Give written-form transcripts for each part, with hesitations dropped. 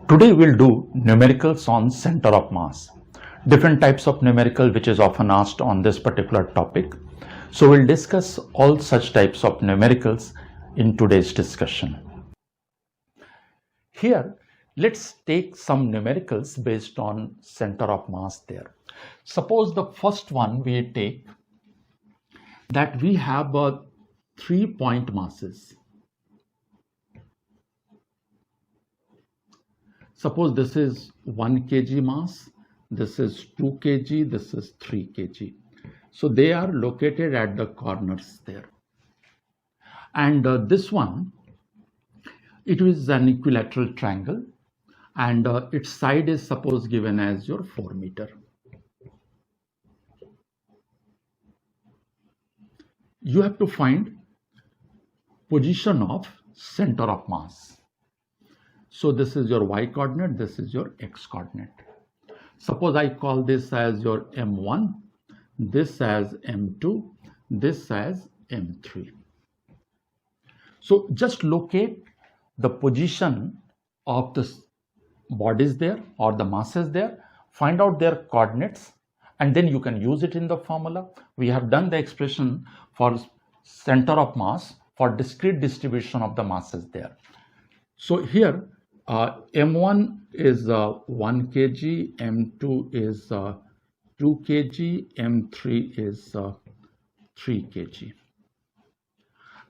Today we'll do numericals on center of mass. Different types of numerical which is often asked on this particular topic. So we'll discuss all such types of numericals in today's discussion. Here, let's take some numericals based on center of mass there. Suppose the first one we take that we have 3-point masses. Suppose this is 1 kg mass, this is 2 kg, this is 3 kg. So they are located at the corners there. And this one, it is an equilateral triangle and its side is suppose given as your 4 meter. You have to find position of center of mass. So this is your y coordinate, this is your x coordinate. Suppose I call this as your M1, this as M2, this as M3. So just locate the position of the bodies there or the masses there, find out their coordinates, and then you can use it in the formula. We have done the expression for center of mass for discrete distribution of the masses there. So here M1 is 1 kg, M2 is 2 kg, M3 is 3 kg.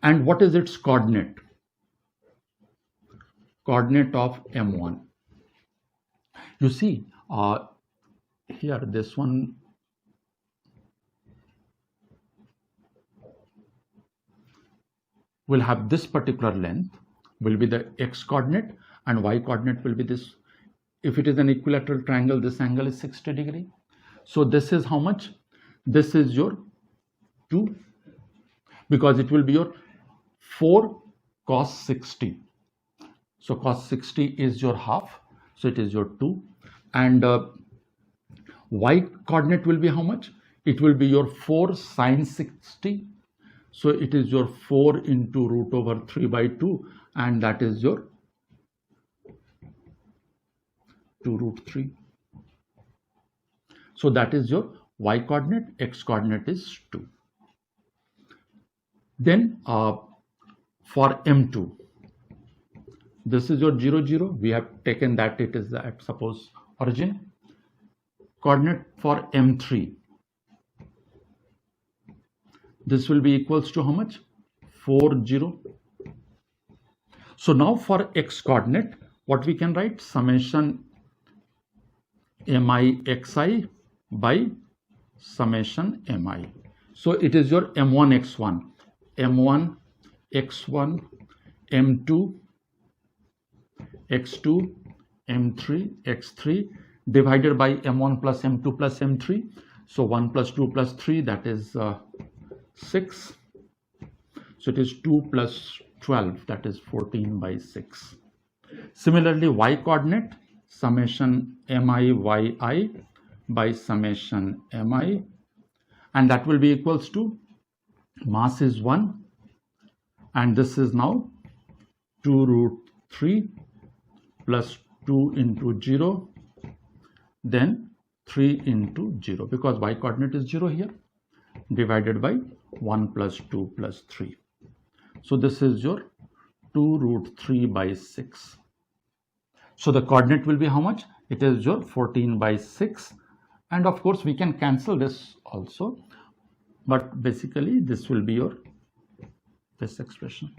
And what is its coordinate? Coordinate of M1. You see, here this one will have this particular length, will be the x coordinate, and y coordinate will be this. If it is an equilateral triangle, this angle is 60 degree. So this is how much? This is your 2, because it will be your 4 cos 60. So cos 60 is your half, so it is your 2. And y coordinate will be how much? It will be your 4 sin 60. So it is your 4 into root over 3 by 2, and that is your 2 root 3. So that is your y coordinate, x coordinate is 2. Then for M2, this is your 0, 0. We have taken that it is at suppose origin. Coordinate for M3. This will be equals to how much? 4, 0. So now for x coordinate, what we can write? Summation mi xi by summation mi. So it is your m1 x1, m1 x1, m2 x2, m3 x3 divided by m1 plus m2 plus m3. So 1 plus 2 plus 3, that is 6. So it is 2 plus 12, that is 14 by 6. Similarly, y coordinate, summation mi yi by summation mi, and that will be equals to mass is 1, and this is now 2 root 3 plus 2 into 0, then 3 into 0, because y coordinate is 0 here, divided by 1 plus 2 plus 3. So this is your 2 root 3 by 6. So the coordinate will be how much? It is your 14 by 6. And of course, we can cancel this also. But basically, this will be your this expression.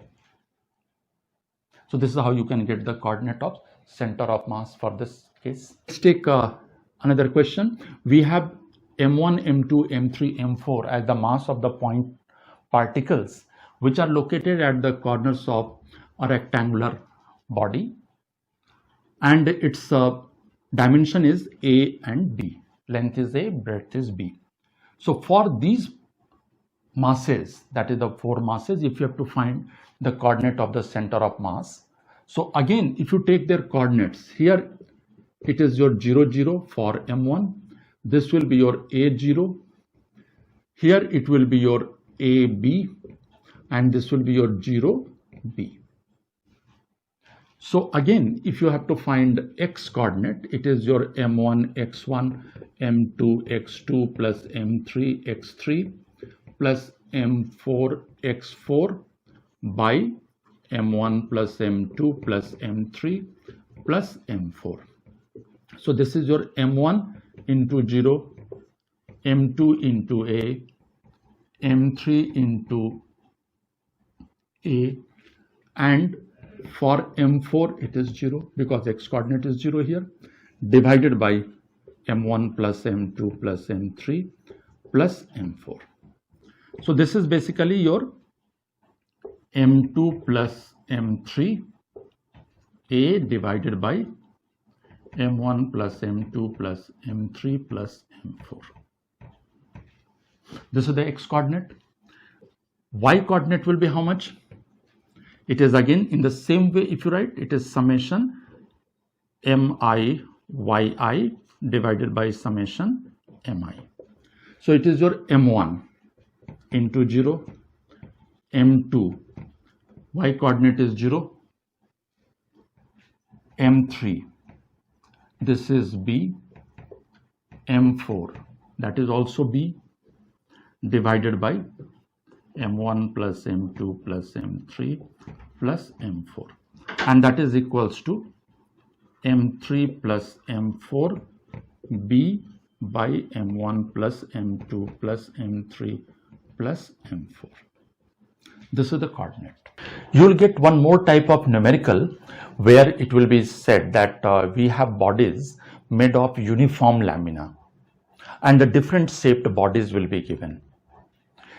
So this is how you can get the coordinate of center of mass for this case. Let's take another question. We have M1, M2, M3, M4 as the mass of the point particles which are located at the corners of a rectangular body, and its dimension is A and B. Length is A, breadth is B. So for these masses, that is the 4 masses, if you have to find the coordinate of the center of mass, so again, if you take their coordinates, here it is your 0, 0 for M1. This will be your A0. Here it will be your AB, and this will be your 0, B. So again, if you have to find x coordinate, it is your m1 x1, m2 x2 plus m3 x3 plus m4 x4 by m1 plus m2 plus m3 plus m4. So this is your m1 into 0, m2 into a, m3 into a, and for m4 it is 0 because x coordinate is 0 here, divided by m1 plus m2 plus m3 plus m4. So this is basically your m2 plus m3 a divided by m1 plus m2 plus m3 plus m4. This is the x coordinate. Y coordinate will be how much? It is again in the same way. If you write, it is summation mi yi divided by summation mi. So it is your m1 into 0, m2, y coordinate is 0, m3, this is b, m4, that is also b, divided by m1 plus m2 plus m3 plus m4, and that is equals to m3 plus m4 b by m1 plus m2 plus m3 plus m4. This is the coordinate. You will get one more type of numerical where it will be said that we have bodies made of uniform lamina and the different shaped bodies will be given.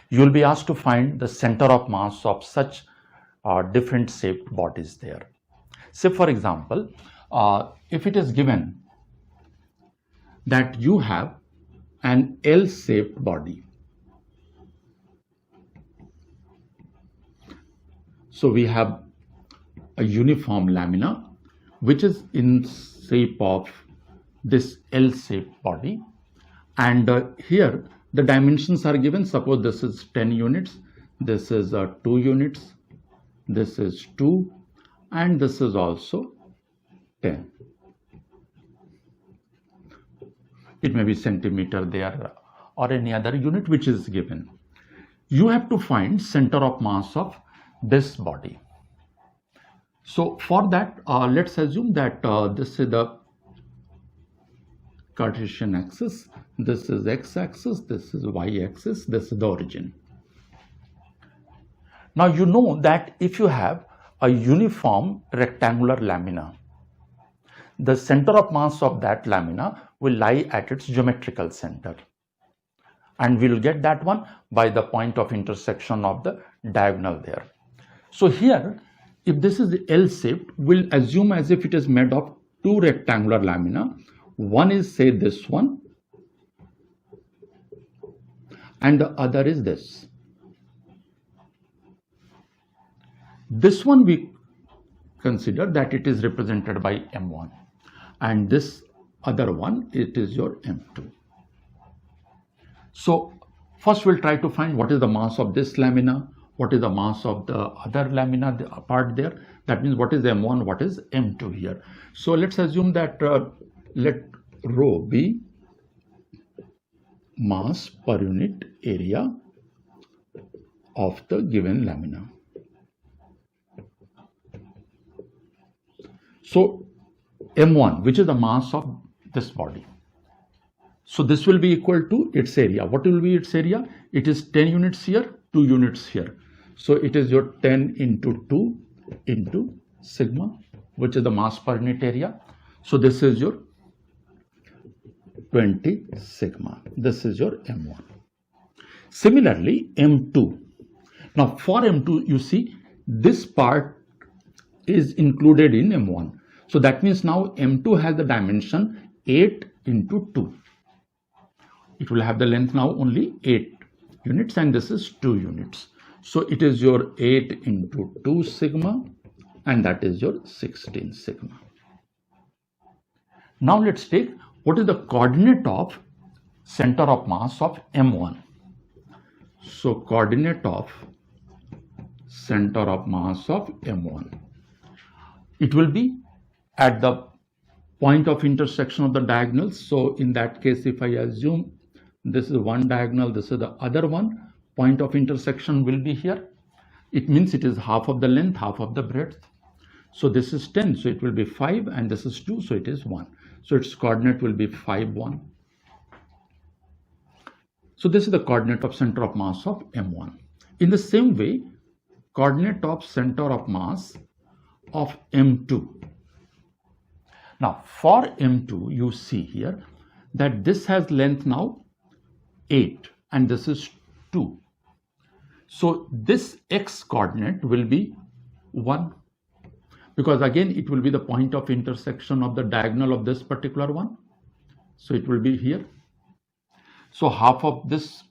You will be asked to find the center of mass of such different shaped bodies there. Say for example, if it is given that you have an L-shaped body. So we have a uniform lamina which is in shape of this L-shaped body, and here the dimensions are given. Suppose this is 10 units, this is 2 units, this is 2, and this is also 10. It may be centimeter there or any other unit which is given. You have to find center of mass of this body. So for that, let's assume that this is the Cartesian axis, this is x-axis, this is y-axis, this is the origin. Now you know that if you have a uniform rectangular lamina, the center of mass of that lamina will lie at its geometrical center, and we will get that one by the point of intersection of the diagonal there. So here, if this is L-shaped, we'll assume as if it is made of two rectangular lamina. One is, say, this one, and the other is this. This one we consider that it is represented by M1, and this other one, it is your M2. So first we'll try to find what is the mass of this lamina, what is the mass of the other lamina part there. That means what is M1, what is M2 here. So let's assume that let rho be mass per unit area of the given lamina. So M1, which is the mass of this body. So this will be equal to its area. What will be its area? It is 10 units here, 2 units here. So it is your 10 into 2 into sigma, which is the mass per unit area. So this is your 20 sigma. This is your M1. Similarly, M2. Now for M2, you see this part is included in M1. So that means now M2 has the dimension 8 into 2. It will have the length now only 8 units, and this is 2 units. So it is your 8 into 2 sigma, and that is your 16 sigma. Now let's take what is the coordinate of center of mass of M1. So coordinate of center of mass of M1. It will be at the point of intersection of the diagonals. So in that case, if I assume this is one diagonal, this is the other one, point of intersection will be here. It means it is half of the length, half of the breadth. So this is 10, so it will be 5, and this is 2, so it is 1. So its coordinate will be 5, 1. So this is the coordinate of center of mass of M1. In the same way, coordinate of center of mass of M2. Now for M2, you see here that this has length now 8 and this is 2. So this x coordinate will be 1, because again it will be the point of intersection of the diagonal of this particular one. So it will be here. So half of this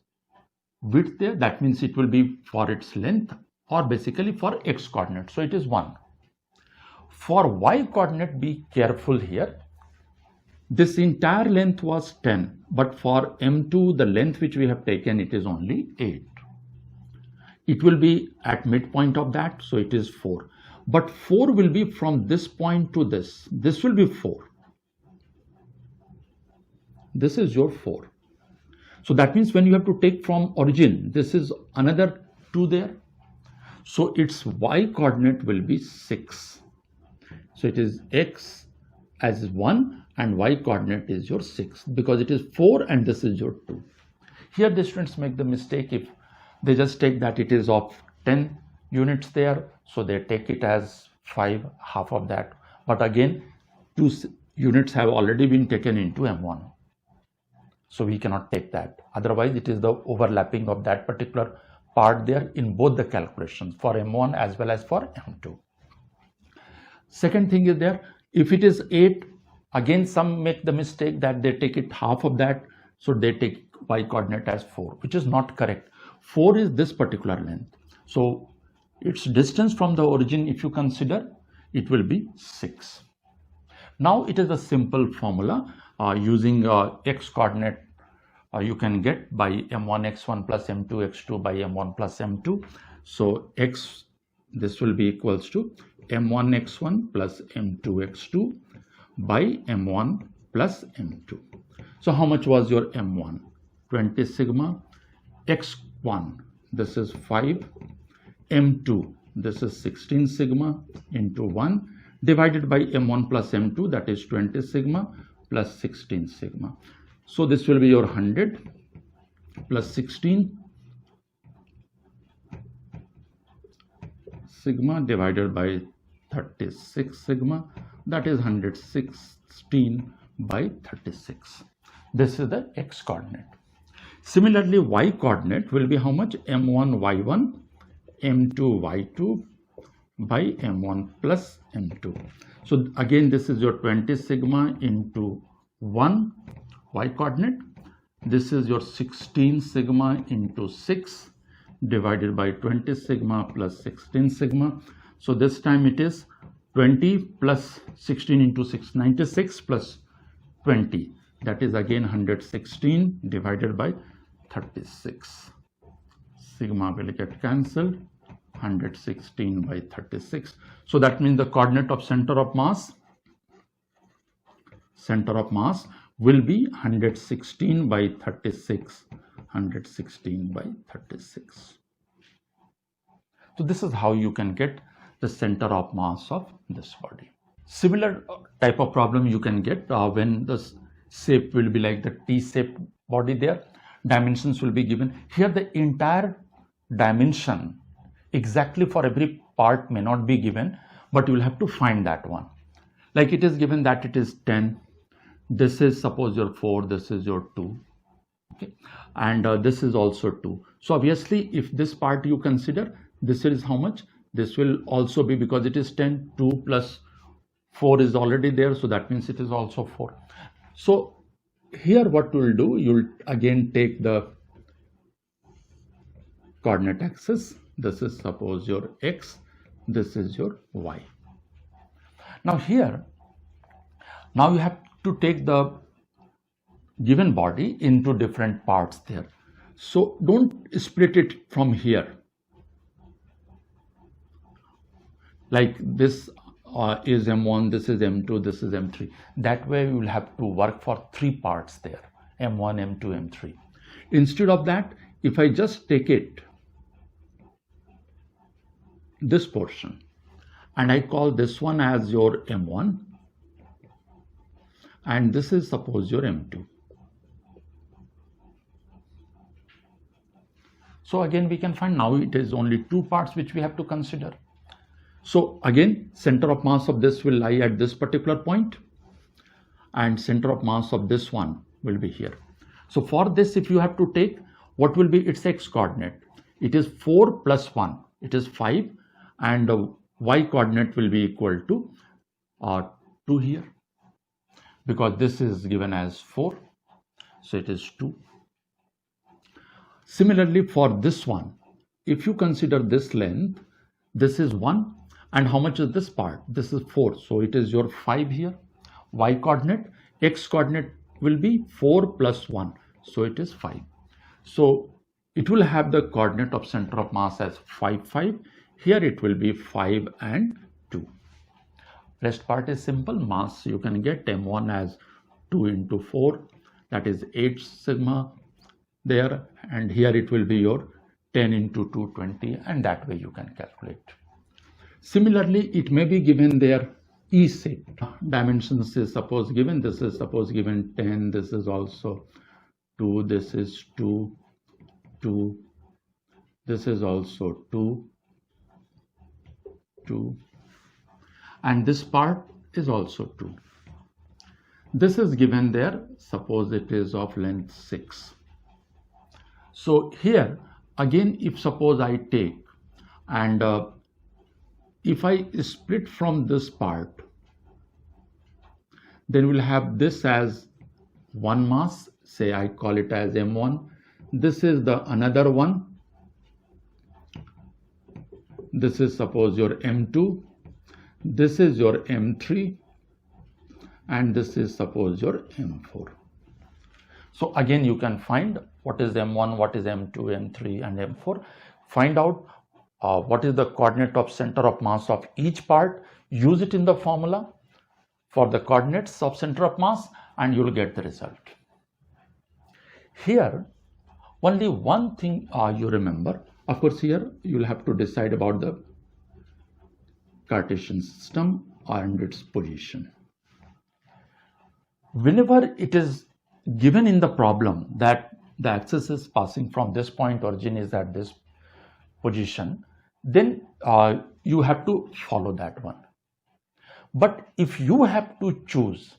width there, that means it will be for its length, or basically for x coordinate. So it is 1. For y coordinate, be careful here. This entire length was 10, but for M2, the length which we have taken, it is only 8. It will be at midpoint of that, so it is 4. But 4 will be from this point to this. This will be 4. This is your 4. So that means when you have to take from origin, this is another 2 there. So its y coordinate will be 6. So it is x as 1 and y coordinate is your 6, because it is 4 and this is your 2. Here the students make the mistake if they just take that it is of 10 units there. So they take it as 5, half of that. But again, 2 units have already been taken into M1. So we cannot take that. Otherwise, it is the overlapping of that particular part there in both the calculations for M1 as well as for M2. Second thing is there, if it is 8, again some make the mistake that they take it half of that. So they take y coordinate as 4, which is not correct. 4 is this particular length. So its distance from the origin, if you consider, it will be 6. Now it is a simple formula using x coordinate you can get by M1 x1 plus M2 x2 by M1 plus M2. So x, this will be equals to M1 x1 plus M2 x2 by M1 plus M2. So how much was your M1? 20 sigma. X1, this is 5. M2, this is 16 sigma into 1 divided by M1 plus M2, that is 20 sigma plus 16 sigma. So this will be your 100 plus 16 sigma divided by 36 sigma, that is 116 by 36. This is the x coordinate. Similarly, y coordinate will be how much? M1 y1 M2 y2 by M1 plus M2. So again, this is your 20 sigma into 1 y coordinate. This is your 16 sigma into 6 divided by 20 sigma plus 16 sigma. So this time it is 20 plus 16 into 6, 96 plus 20. That is again 116 divided by 36. Sigma will get cancelled. 116 by 36. So that means the coordinate of center of mass will be 116 by 36. 116 by 36. So this is how you can get the center of mass of this body. Similar type of problem you can get when the shape will be like the T-shaped body there. Dimensions will be given. Here the entire dimension exactly for every part may not be given, but you will have to find that one. Like it is given that it is 10. This is suppose your 4, this is your 2. Okay, and this is also 2. So obviously if this part you consider, this is how much? This will also be, because it is 10, 2 plus 4 is already there, so that means it is also 4. So here what you will do, you will again take the coordinate axis. This is suppose your x, this is your y. Now here, now you have to take the given body into different parts there. So don't split it from here. Like this is M1, this is M2, this is M3. That way you will have to work for 3 parts there, M1, M2, M3. Instead of that, if I just take it, this portion, and I call this one as your M1, and this is suppose your M2. So again we can find now it is only 2 parts which we have to consider. So again, center of mass of this will lie at this particular point, and center of mass of this one will be here. So for this, if you have to take, what will be its x coordinate? It is 4 plus 1, it is 5, and the y coordinate will be equal to 2 here, because this is given as 4, so it is 2. Similarly for this one, if you consider this length, this is 1, and how much is this part? This is 4, so it is your 5 here. Y coordinate, x coordinate will be 4 plus 1, so it is 5. So it will have the coordinate of center of mass as 5, 5. Here it will be 5 and 2. Rest part is simple. Mass you can get M1 as 2 into 4, that is 8 sigma there, and here it will be your 10 into 2, 20, and that way you can calculate. Similarly, it may be given there E set. Dimensions is suppose given, this is suppose given 10, this is also 2, this is 2, 2, this is also 2, 2, and this part is also 2. This is given there, suppose it is of length 6. So here again, if suppose I take and if I split from this part, then we'll have this as one mass, say I call it as M1. This is the another one. This is suppose your M2. This is your M3. And this is suppose your M4. So again, you can find what is M1, what is M2, M3, and M4. Find out what is the coordinate of center of mass of each part. Use it in the formula for the coordinates of center of mass, and you will get the result. Here, only one thing you remember. Of course, here you will have to decide about the Cartesian system and its position. Whenever it is given in the problem that the axis is passing from this point, origin is at this position, then you have to follow that one. But if you have to choose,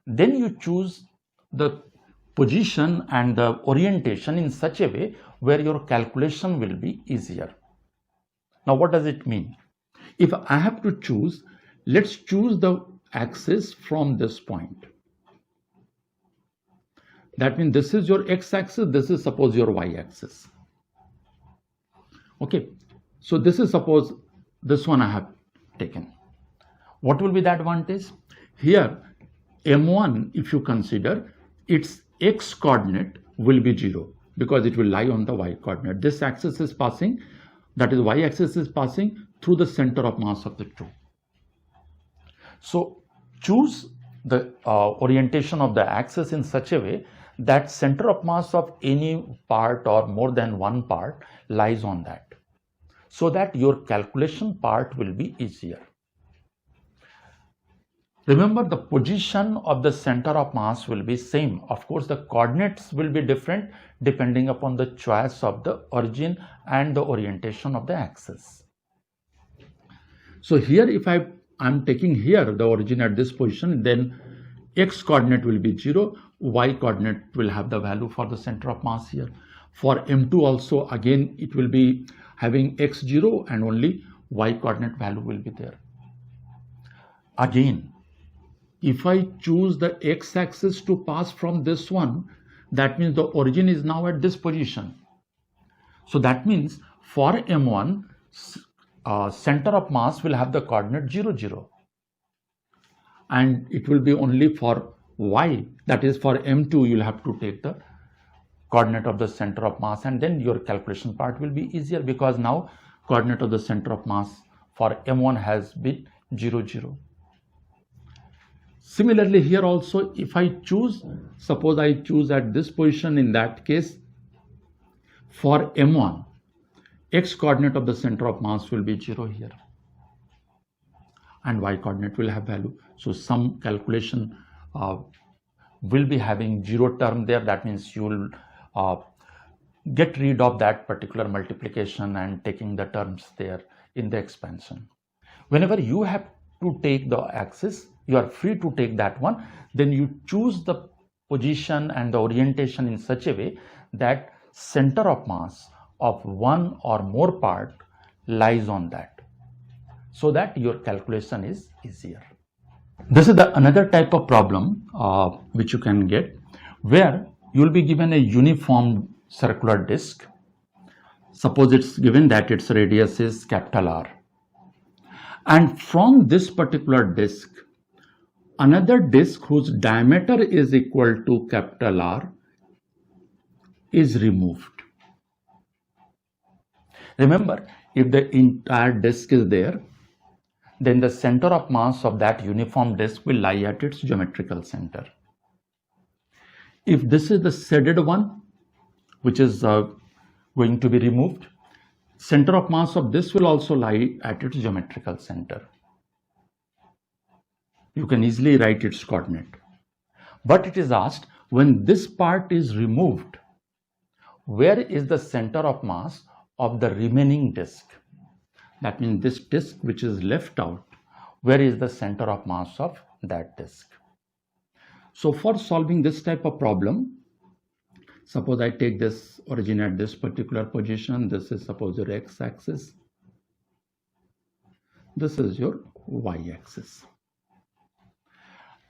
then you choose the position and the orientation in such a way where your calculation will be easier. Now what does it mean? If I have to choose, let's choose the axis from this point. That means this is your x-axis, this is suppose your y-axis. Okay, so this is suppose this one I have taken. What will be the advantage? Here M1, if you consider, its x coordinate will be 0 because it will lie on the y coordinate. This axis is passing, that is y-axis is passing through the center of mass of the two. So choose the orientation of the axis in such a way that center of mass of any part or more than one part lies on that, so that your calculation part will be easier. Remember, the position of the center of mass will be same. Of course, the coordinates will be different depending upon the choice of the origin and the orientation of the axis. So here if I'm taking here the origin at this position, then x coordinate will be 0, y coordinate will have the value for the center of mass here. For M2 also, again it will be having x0 and only y coordinate value will be there. Again, if I choose the x-axis to pass from this one, that means the origin is now at this position. So that means for M1, center of mass will have the coordinate 0, 0. And it will be only for y, that is for M2, you'll have to take the coordinate of the center of mass, and then your calculation part will be easier because now coordinate of the center of mass for M1 has been 0, 0. Similarly, here also, if I choose, suppose I choose at this position, in that case, for M1, x coordinate of the center of mass will be 0 here, and y coordinate will have value. So some calculation will be having 0 term there. That means you will get rid of that particular multiplication and taking the terms there in the expansion. Whenever you have to take the axis, you are free to take that one. Then you choose the position and the orientation in such a way that center of mass of one or more part lies on that, so that your calculation is easier. This is another type of problem which you can get, where you will be given a uniform circular disc. Suppose it's given that its radius is capital R, and from this particular disc, another disc whose diameter is equal to capital R is removed. Remember, if the entire disc is there, then the center of mass of that uniform disc will lie at its geometrical center. If this is the shaded one, which is going to be removed, center of mass of this will also lie at its geometrical center. You can easily write its coordinate. But it is asked, when this part is removed, where is the center of mass of the remaining disc? That means this disc which is left out, where is the center of mass of that disc? So for solving this type of problem, suppose I take this origin at this particular position. This is suppose your x-axis. This is your y-axis.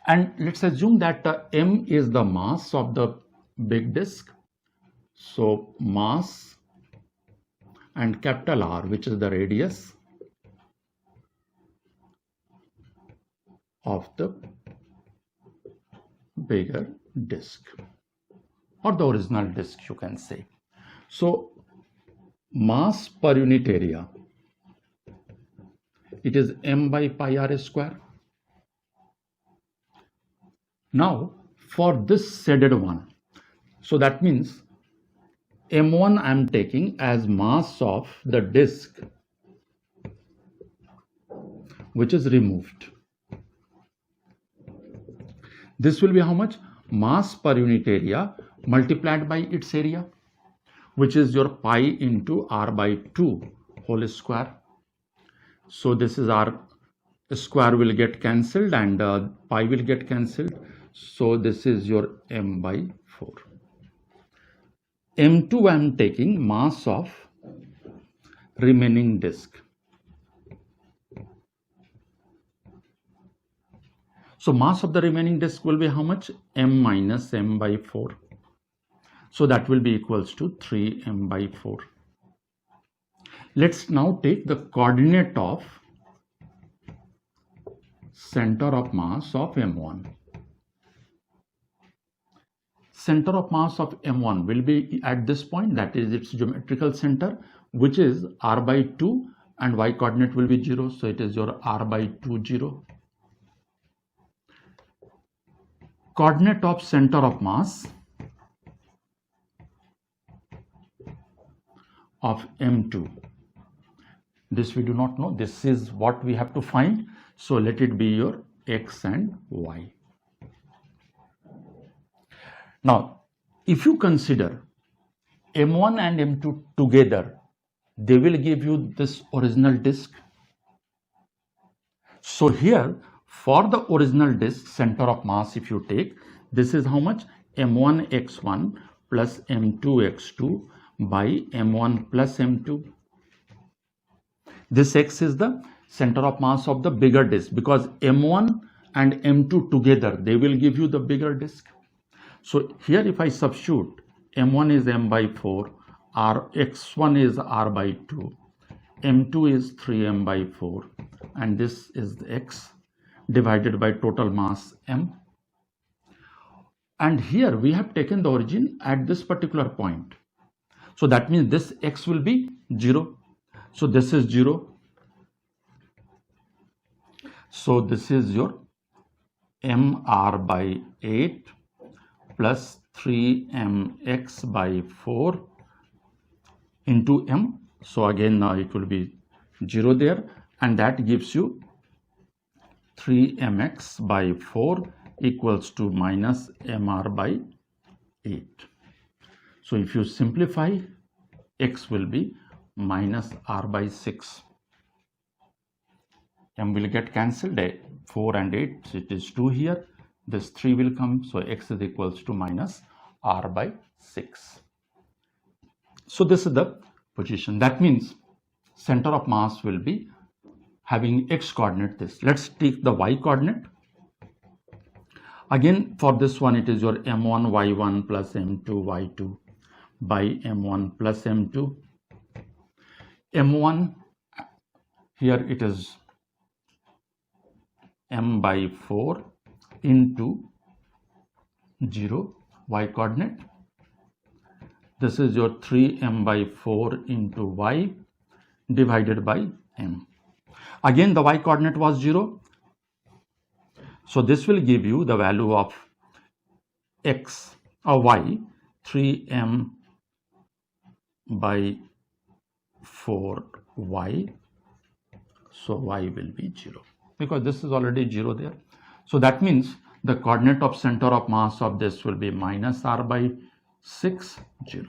And let's assume that m is the mass of the big disc. So mass and capital R, which is the radius of the bigger disc, or the original disc, you can say. So mass per unit area, it is m by pi r square. Now for this shaded one, so that means m1 I am taking as mass of the disc which is removed. This will be how much? Mass per unit area multiplied by its area, which is your pi into r by 2 whole square. So this is r square will get cancelled and pi will get cancelled. So this is your m by 4. M2 I am taking mass of remaining disc. So mass of the remaining disc will be how much? M minus m by 4. So that will be equals to 3m by 4. Let's now take the coordinate of center of mass of M1. Center of mass of M1 will be at this point, that is its geometrical center, which is r by 2, and y coordinate will be 0. So it is your r by 2, 0. Coordinate of center of mass of M2. This we do not know. This is what we have to find. So let it be your x and y. Now, if you consider M1 and M2 together, they will give you this original disc. So here, for the original disc center of mass, if you take, this is how much? M1 x1 plus M2 x2 by M1 plus M2. This x is the center of mass of the bigger disc, because M1 and M2 together, they will give you the bigger disc. So here if I substitute, M1 is m by 4, x1 is r by 2, M2 is 3m by 4, and this is the x divided by total mass m. And here we have taken the origin at this particular point. So that means this x will be 0. So this is 0. So this is your mr by 8 plus 3mx by 4 into m. So again it will be 0 there, and that gives you 3mx by 4 equals to minus mr by 8. So if you simplify, x will be minus r by 6. M will get cancelled, 4 and 8, so it is 2 here. This 3 will come, so x is equals to minus r by 6. So this is the position. That means center of mass will be having x coordinate this. Let's take the y coordinate. Again, for this one, it is your m1 y1 plus m2 y2 by m1 plus m2. m1, here it is m by 4 into 0 y coordinate. This is your 3m by 4 into y divided by m. Again, the y coordinate was 0. So this will give you the value of x or y, 3m by 4y. So y will be 0 because this is already 0 there. So that means the coordinate of center of mass of this will be minus r by 6, 0.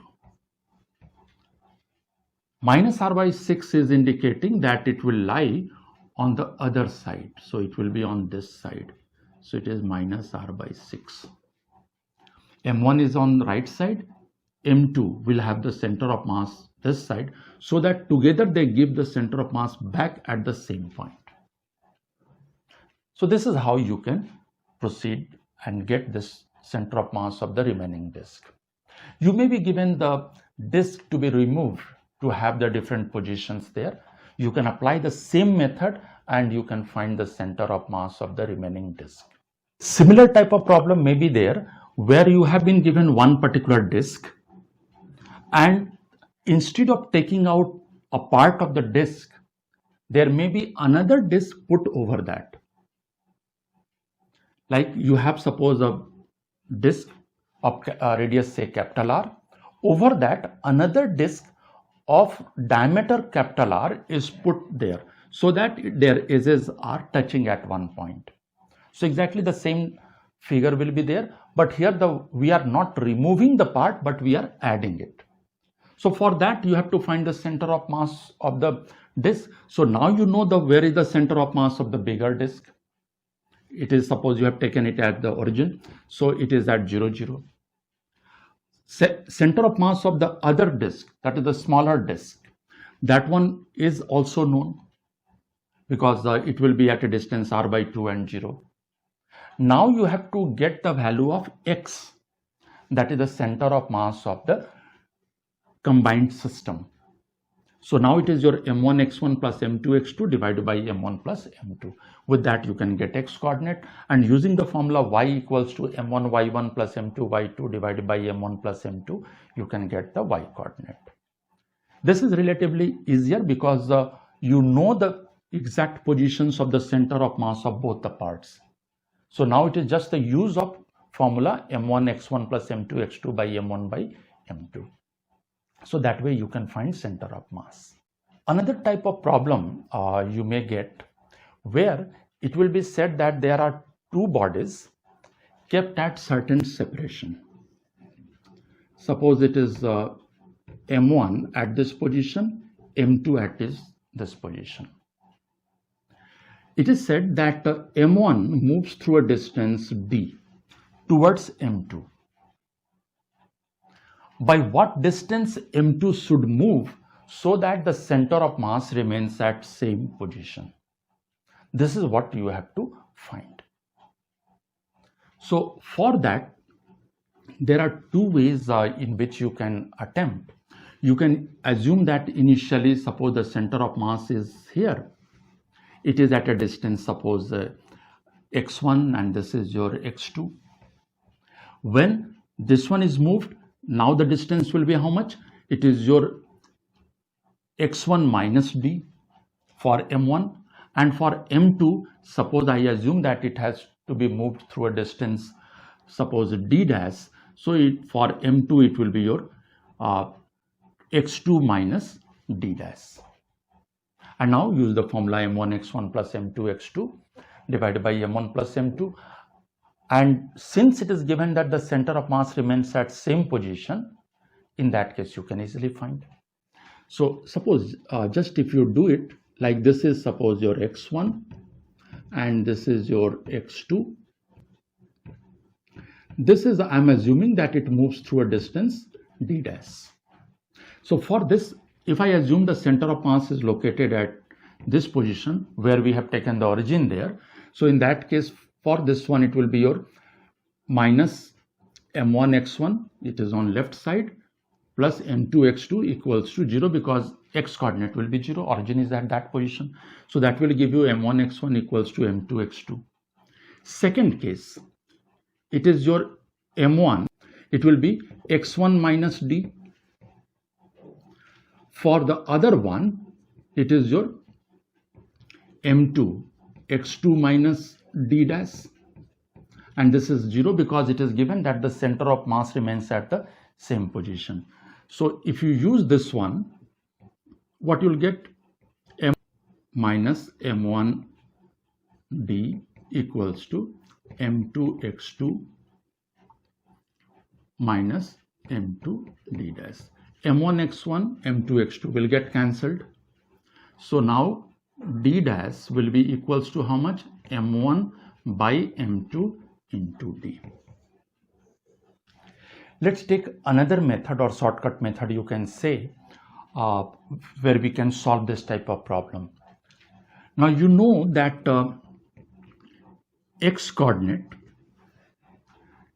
Minus r by 6 is indicating that it will lie on the other side. So it will be on this side. So it is minus r by 6. m1 is on the right side. m2 will have the center of mass this side, so that together they give the center of mass back at the same point. So this is how you can proceed and get this center of mass of the remaining disk. You may be given the disk to be removed to have the different positions there. You can apply the same method and you can find the center of mass of the remaining disk. Similar type of problem may be there where you have been given one particular disk, and instead of taking out a part of the disk, there may be another disk put over that. Like you have, suppose, a disk of radius say capital R. Over that, another disk of diameter capital R is put there, so that their edges are touching at one point. So exactly the same figure will be there, but here we are not removing the part, but we are adding it. So for that you have to find the center of mass of the disk. So now you know where is the center of mass of the bigger disk. It is, suppose you have taken it at the origin, so it is at 0, 0. Center of mass of the other disk, that is the smaller disk, that one is also known because it will be at a distance r by 2 and 0. Now you have to get the value of x, that is the center of mass of the combined system. So now it is your m1 x1 plus m2 x2 divided by m1 plus m2. With that you can get x coordinate, and using the formula y equals to m1 y1 plus m2 y2 divided by m1 plus m2, you can get the y coordinate. This is relatively easier because you know the exact positions of the center of mass of both the parts. So now it is just the use of formula m1 x1 plus m2 x2 by m1 by m2. So that way you can find center of mass. Another type of problem you may get where it will be said that there are two bodies kept at certain separation. Suppose it is m1 at this position, m2 at this position. It is said that m1 moves through a distance d towards m2. By what distance m2 should move so that the center of mass remains at same position? This is what you have to find. So for that, there are two ways in which you can attempt. You can assume that initially, suppose the center of mass is here. It is at a distance, suppose x1, and this is your x2. When this one is moved, now the distance will be how much? It is your x1 minus d for m1, And for M2, suppose I assume that it has to be moved through a distance, suppose d dash. So for M2, it will be your x2 minus d dash. And now use the formula m1 x1 plus m2 x2 divided by m1 plus m2. And since it is given that the center of mass remains at same position, in that case you can easily find. So suppose just if you do it like this, is suppose your x1 and this is your x2. This is, I'm assuming that it moves through a distance d dash. So for this, if I assume the center of mass is located at this position where we have taken the origin there, so in that case for this one it will be your minus m1 x1, it is on left side, plus m2 x2 equals to 0 because x coordinate will be 0, origin is at that position. So that will give you m1 x1 equals to m2 x2. Second case, it is your m1, it will be x1 minus d. For the other one, it is your m2 x2 minus d dash, and this is 0 because it is given that the center of mass remains at the same position. So if you use this one, what you'll get, m minus m1 d equals to m2 x2 minus m2 d dash. m1 x1, m2 x2 will get cancelled. So now d dash will be equals to how much? m1 by m2 into d. Let's take another method or shortcut method, you can say, where we can solve this type of problem. Now you know that x coordinate,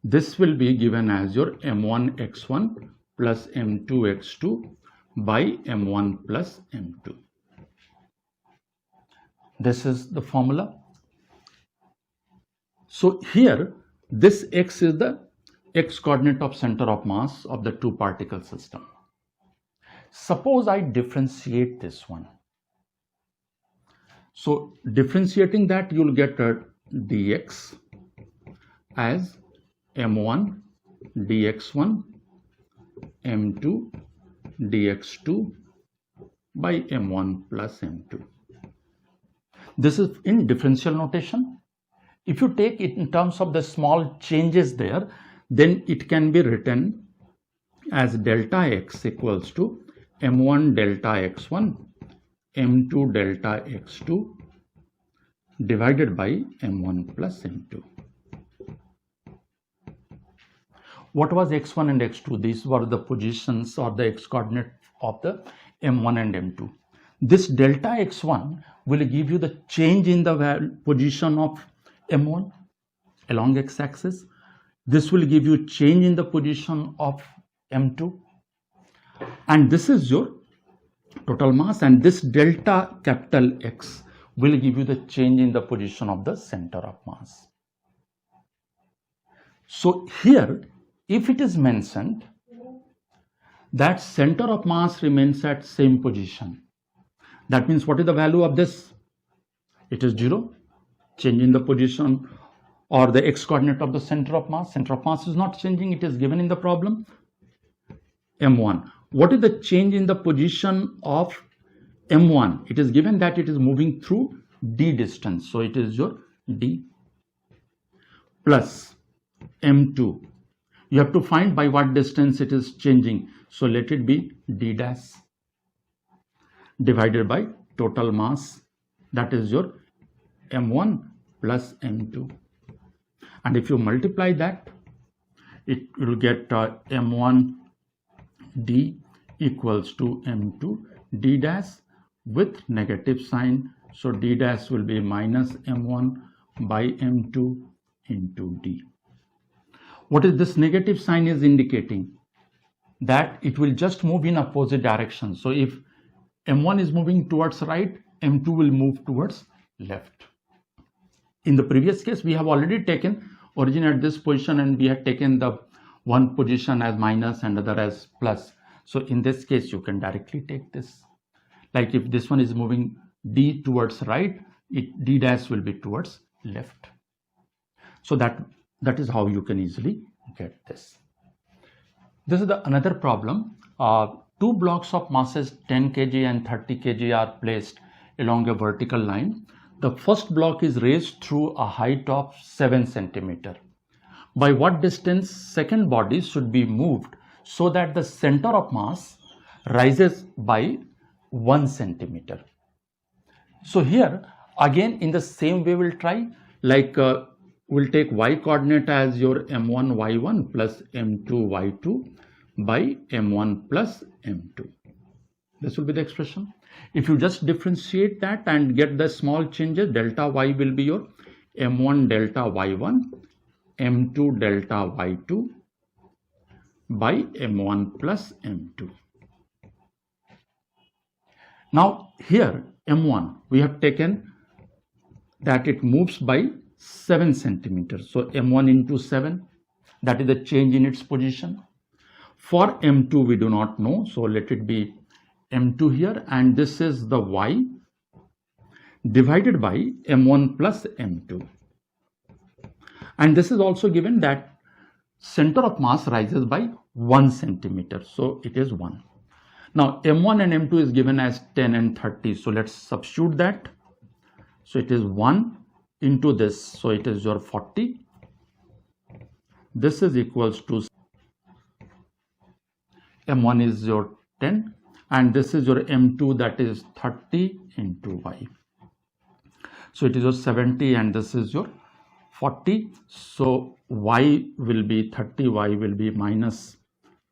this will be given as your m1 x1 plus m2 x2 by m1 plus m2. This is the formula. So here this x is the x coordinate of center of mass of the two particle system. Suppose I differentiate this one. So differentiating that, you'll get a dx as m1 dx1 m2 dx2 by m1 plus m2. This is in differential notation. If you take it in terms of the small changes there, then it can be written as delta x equals to m1 delta x1 m2 delta x2 divided by m1 plus m2. What was x1 and x2? These were the positions or the x coordinate of the m1 and m2. This delta x1 will give you the change in the position of m1 along x-axis. This will give you change in the position of m2, and this is your total mass, and this delta capital X will give you the change in the position of the center of mass. So here, if it is mentioned that center of mass remains at same position, that means what is the value of this? It is 0. Change in the position or the x coordinate of the center of mass. Center of mass is not changing, it is given in the problem. M1. What is the change in the position of M1? It is given that it is moving through d distance. So it is your d plus M2. You have to find by what distance it is changing. So let it be d dash divided by total mass, that is your M1 plus M2. And if you multiply that, it will get M1 d equals to M2 d dash with negative sign. So d dash will be minus M1 by M2 into d. What is this negative sign is indicating? That it will just move in opposite direction. So if M1 is moving towards right, M2 will move towards left. In the previous case, we have already taken origin at this position and we have taken the one position as minus and other as plus. So in this case, you can directly take this. Like if this one is moving d towards right, D dash will be towards left. So that is how you can easily get this. This is another problem. Two blocks of masses 10 kg and 30 kg are placed along a vertical line. The first block is raised through a height of 7 centimeter. By what distance second body should be moved so that the center of mass rises by 1 centimeter? So here again in the same way we'll try, like we'll take y coordinate as your m1 y1 plus m2 y2 by m1 plus m2. This will be the expression. If you just differentiate that and get the small changes, delta y will be your m1 delta y1, m2 delta y2 by m1 plus m2. Now here m1 we have taken that it moves by 7 centimeters. So m1 into 7, that is the change in its position. For m2 we do not know, so let it be m2 here, and this is the y divided by m1 plus m2. And this is also given that center of mass rises by 1 centimeter, so it is 1. Now m1 and m2 is given as 10 and 30, so let's substitute that. So it is 1 into this, so it is your 40. This is equals to m1 is your 10 and this is your m2, that is 30 into y. So it is your 70 and this is your 40. So y will be 30, y will be minus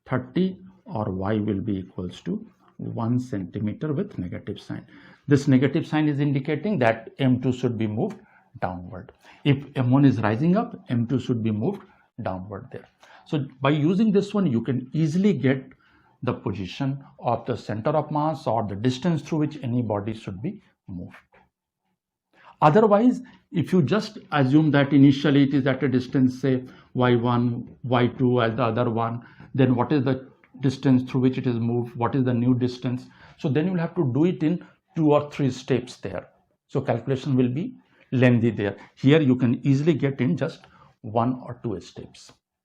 30, or y will be equals to 1 centimeter with negative sign. This negative sign is indicating that m2 should be moved downward. If m1 is rising up, m2 should be moved downward there. So by using this one, you can easily get the position of the center of mass or the distance through which any body should be moved. Otherwise, if you just assume that initially it is at a distance, say y1, y2 as the other one, then what is the distance through which it is moved, what is the new distance? So then you will have to do it in 2 or 3 steps there. So calculation will be lengthy there. Here you can easily get in just 1 or 2 steps.